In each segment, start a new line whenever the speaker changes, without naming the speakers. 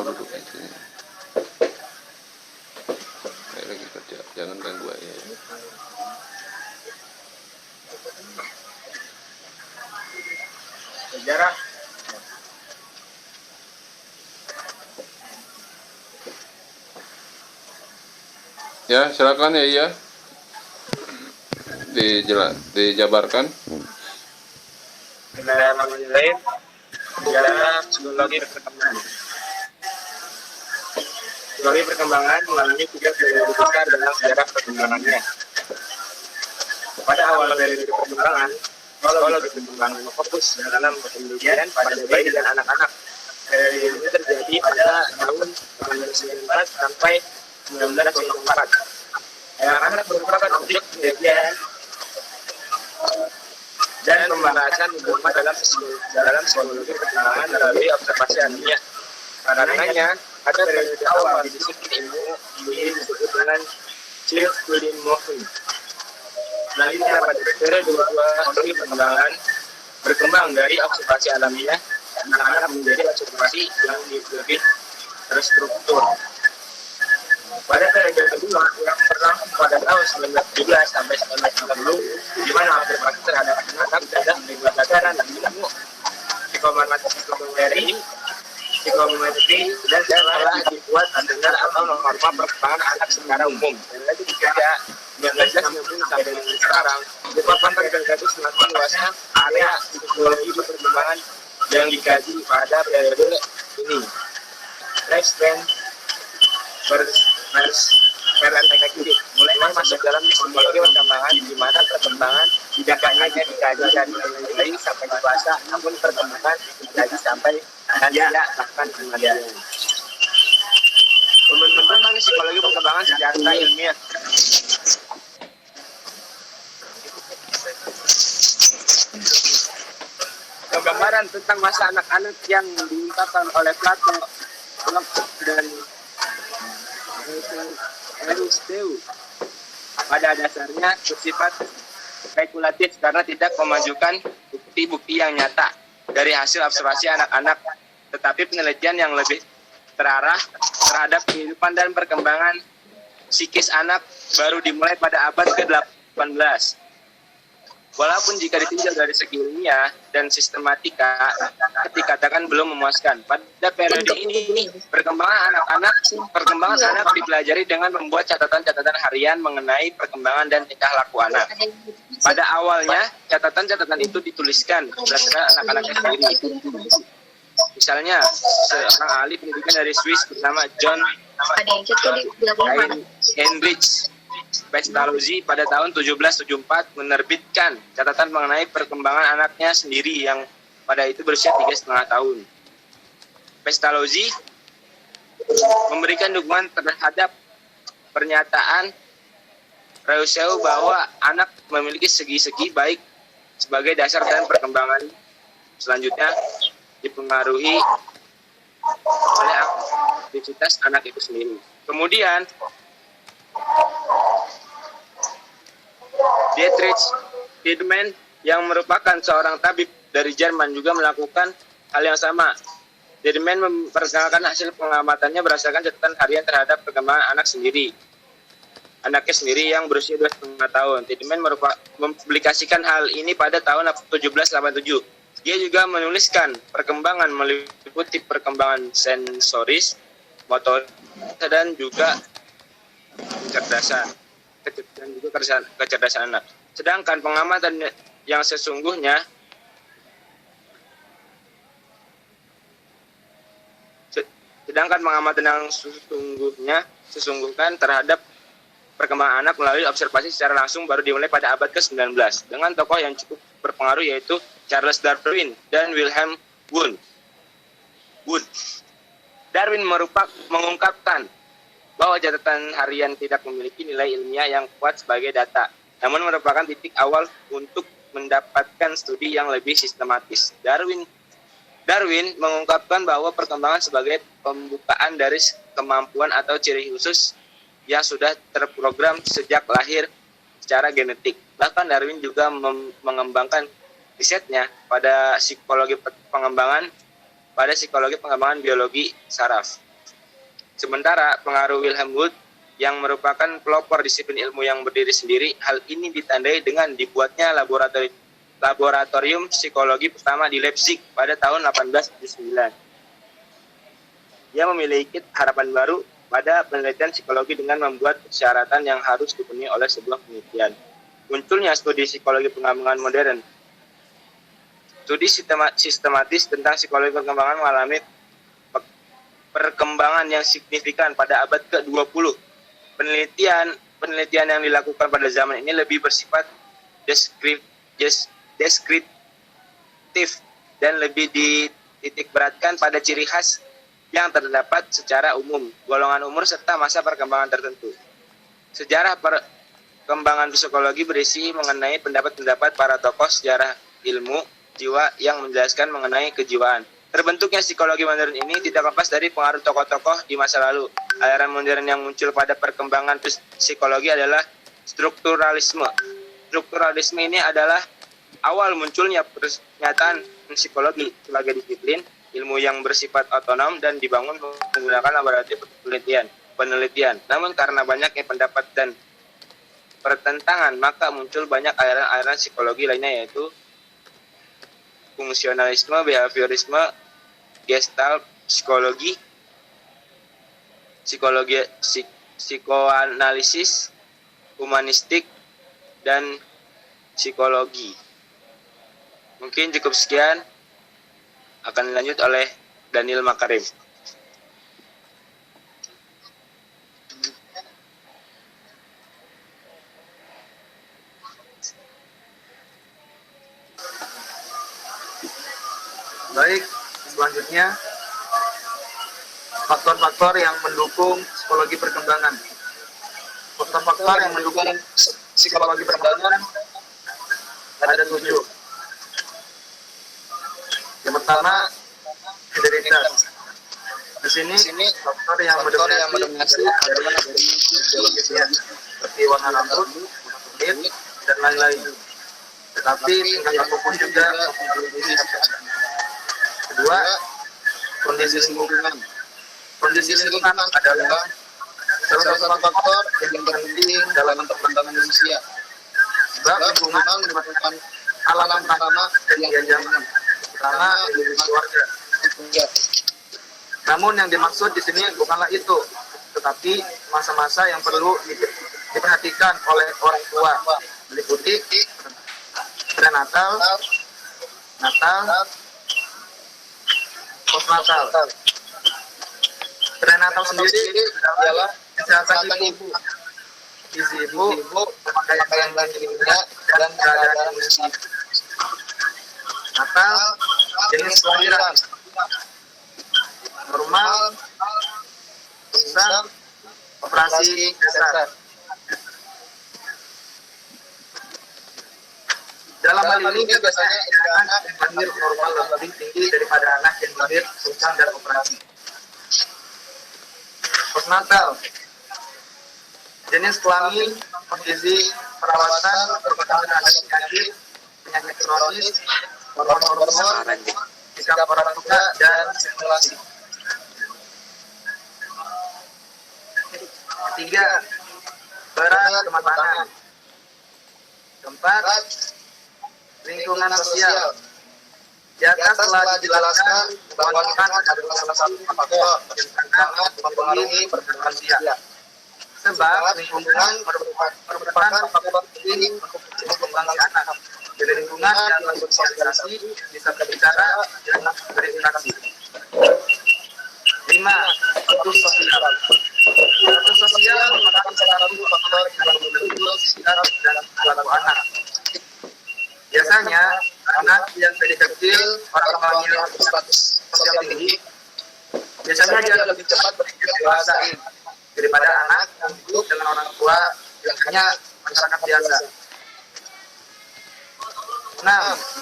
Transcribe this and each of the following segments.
duduk di sini. Saya lagi kerja, jangan ganggu ya.
Sejarah.
Ya, silakan ya, iya. Dijabarkan.
Bismillahirrahmanirrahim. Sejarah psikologi perkembangan. Psikologi perkembangan mengalami 3 periode besar dalam sejarah perkembangannya. Pada awal periode perkembangan, psikologi perkembangan fokus dalam penelitian pada bayi dan anak-anak. Periode ini terjadi pada tahun 1994 sampai 1904. Anak-anak merupakan objek penelitian dan pembahasan utama dalam psikologi perkembangan melalui observasi alamiah. Karenanya, ada periode awal di disiplin ilmu ini disebut dengan childhood movement. Selanjutnya pada periode kedua, psikologi perkembangan berkembang dari observasi alamiah, anak-anak menjadi observasi yang lebih terstruktur. Pada periode kedua yang berlangsung pada tahun 1917 sampai 1990, di mana observasi terhadap anak-anak tidak menerima pelajaran dan ilmu psikometri dan telah dibuat standar atau norma perkembangan anak secara umum. Dan lagi sejak 1990 sampai dengan sekarang, merupakan terjadi semakin luasnya area psikologi perkembangan yang dikaji pada periode ini. Lifespan perspektif mulai masuk dalam psikologi perkembangan di mana perkembangan tidak hanya dikaji dari mulai sampai dewasa, namun perkembangan dikaji sampai lanjut bahkan kematian. Teman-teman, psikologi perkembangan secara ilmiah. Gambaran tentang masa anak-anak yang diungkapkan oleh Plato dan Aristoteles pada dasarnya bersifat spekulatif karena tidak memajukan bukti-bukti yang nyata dari hasil observasi anak-anak, tetapi penelitian yang lebih terarah terhadap kehidupan dan perkembangan psikis anak baru dimulai pada abad ke-18. Walaupun jika ditinjau dari segi ilmiah dan sistematika, dikatakan belum memuaskan. Pada periode ini, perkembangan anak dipelajari dengan membuat catatan-catatan harian mengenai perkembangan dan tingkah laku anak. Pada awalnya, catatan-catatan itu dituliskan berdasarkan anak-anaknya sendiri. Misalnya, seorang ahli pendidikan dari Swiss bernama John Heinrich Pestalozzi pada tahun 1774 menerbitkan catatan mengenai perkembangan anaknya sendiri yang pada itu berusia 3,5 tahun. Pestalozzi memberikan dukungan terhadap pernyataan Rousseau bahwa anak memiliki segi-segi baik sebagai dasar dan perkembangan selanjutnya dipengaruhi oleh aktivitas anak itu sendiri. Kemudian Dietrich Tiedemann yang merupakan seorang tabib dari Jerman juga melakukan hal yang sama. Tiedemann memperkenalkan hasil pengamatannya berdasarkan catatan harian terhadap perkembangan anaknya sendiri yang berusia 2,5 tahun. Tiedemann mempublikasikan hal ini pada tahun 1787. Dia juga menuliskan perkembangan meliputi perkembangan sensoris, motorik, dan juga kecerdasan anak. Sedangkan pengamatan yang sesungguhnya terhadap perkembangan anak melalui observasi secara langsung baru dimulai pada abad ke-19 dengan tokoh yang cukup berpengaruh yaitu Charles Darwin dan Wilhelm Wundt. Darwin mengungkapkan bahwa catatan harian tidak memiliki nilai ilmiah yang kuat sebagai data, namun merupakan titik awal untuk mendapatkan studi yang lebih sistematis. Darwin mengungkapkan bahwa perkembangan sebagai pembukaan dari kemampuan atau ciri khusus yang sudah terprogram sejak lahir secara genetik. Bahkan Darwin juga mengembangkan risetnya pada psikologi pengembangan biologi saraf. Sementara pengaruh Wilhelm Wundt yang merupakan pelopor disiplin ilmu yang berdiri sendiri, hal ini ditandai dengan dibuatnya laboratorium psikologi pertama di Leipzig pada tahun 1879. Dia memiliki harapan baru pada penelitian psikologi dengan membuat persyaratan yang harus dipenuhi oleh sebuah penelitian. Munculnya studi psikologi pengembangan modern. Studi sistematis tentang psikologi perkembangan mengalami perkembangan yang signifikan pada abad ke-20. Penelitian yang dilakukan pada zaman ini lebih bersifat deskriptif dan lebih dititik beratkan pada ciri khas yang terdapat secara umum, golongan umur, serta masa perkembangan tertentu. Sejarah perkembangan psikologi berisi mengenai pendapat-pendapat para tokoh sejarah ilmu jiwa yang menjelaskan mengenai kejiwaan. Terbentuknya psikologi modern ini tidak lepas dari pengaruh tokoh-tokoh di masa lalu. Aliran modern yang muncul pada perkembangan psikologi adalah strukturalisme. Strukturalisme ini adalah awal munculnya pernyataan psikologi sebagai disiplin ilmu yang bersifat otonom dan dibangun menggunakan laboratorium penelitian. Namun karena banyaknya pendapat dan pertentangan, maka muncul banyak aliran-aliran psikologi lainnya, yaitu fungsionalisme, behaviorisme, gestalt psikologi, psikoanalisis, humanistik, dan psikologi. Mungkin cukup sekian, akan dilanjut oleh Daniel Makarim.
Baik, selanjutnya faktor-faktor yang mendukung psikologi perkembangan. Faktor-faktor yang mendukung psikologi perkembangan ada 7. Yang pertama, identitas. Di sini faktor yang mendominasi adalah dari biologisnya, seperti warna rambut, kulit, dan lain-lain. Tetapi tingkat apapun juga mempengaruhi. Kedua, kondisi lingkungan. Kondisi lingkungan adalah salah satu faktor yang penting dalam perkembangan manusia. Sebab lingkungan merupakan alam pertama dari zaman, terutama di keluarga. Namun yang dimaksud di sini bukanlah itu, tetapi masa-masa yang perlu diperhatikan oleh orang tua, meliputi prenatal, natal, postnatal. Prenatal sendiri adalah kesehatan ibu, gizi ibu, pemakaian bayinya, dan keadaan kondisi. Natal, jenis kelahiran, normal, besar, operasi dasar. Dalam hal ini biasanya anak yang lahir normal lebih tinggi daripada anak yang lahir sungsang dan operasi. Postnatal, jenis kelamin, kondisi perawatan, perkembangan ada penyakit kronis, hormon, sikap orang tua, dan stimulasi. Ketiga, berat kematangan. Keempat, lingkungan sosial. Di atas telah dijelaskan bahwa lingkungan adalah salah satu faktor yang sangat mempengaruhi perkembangan manusia. Sebab lingkungan merupakan faktor penting untuk perkembangan anak. Dari lingkungan yang bersosialisasi, bisa berbicara dan berinteraksi. 5. Status sosial. Status sosial merupakan salah satu faktor yang membentuk sikap dan perilaku anak. Biasanya, anak yang dari kecil, orang tuanya berstatus sosial tinggi, biasanya dia lebih cepat berpikir dewasa daripada anak yang hidup dengan orang tua yang hanya masyarakat biasa. 6.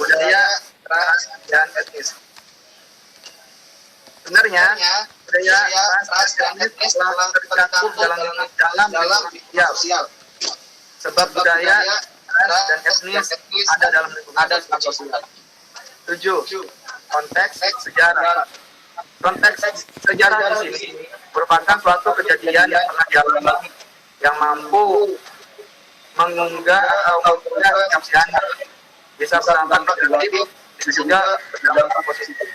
Budaya, ras, dan etnis. Sebenarnya, budaya, ras, dan etnis telah tercakup dalam lingkungan sosial. Sebab budaya, ras, dan etnis ada dalam lingkungan sosial. 7. Konteks sejarah. Konteks sejarah di sini merupakan suatu kejadian yang pernah dialami yang mampu mengunggah atau mengunggah kesaksian bisa berdampak negatif, bisa juga berdampak positif.